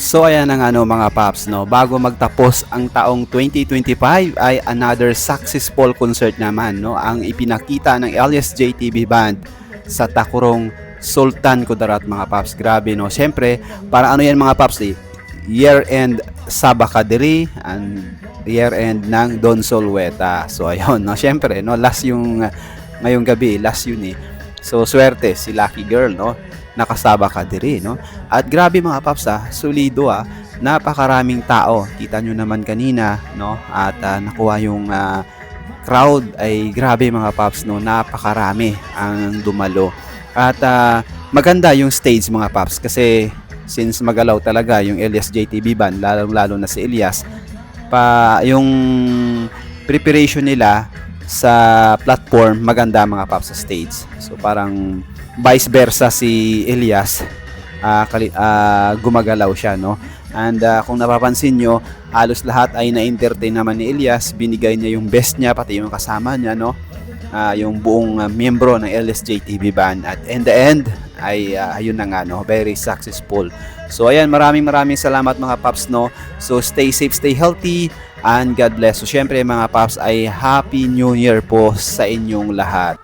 So ayan ang mga paps, no, bago magtapos ang taong 2025 ay another successful concert naman, no, ang ipinakita ng LSJTB Band sa Takurong Sultan Kudarat mga paps. Grabe, no, syempre para yan mga paps, year end Sabakadiri and year end ng Don Solweta. So ayun, no, syempre, no, last yung ngayong gabi, last yun So swerte si Lucky Girl, no, nakasaba ka diri, no? At grabe mga paps, solido, napakaraming tao. Kita nyo naman kanina, no? At nakuha yung crowd ay grabe mga paps, no? Napakarami ang dumalo. At maganda yung stage mga paps kasi since magalaw talaga yung LSJTB Band, lalo na si Elias, yung preparation nila sa platform maganda mga paps sa stage. So parang vice versa si Elias, gumagalaw siya, no? And kung napapansin nyo, halos lahat ay na-entertain naman ni Elias. Binigay niya yung best niya, pati yung kasama niya, no? Yung buong miyembro ng LSJTB Band. At in the end ay ayun na nga, no, very successful. So ayan, maraming salamat mga paps, no? So stay safe, stay healthy, and God bless. So syempre mga paps ay Happy New Year po sa inyong lahat.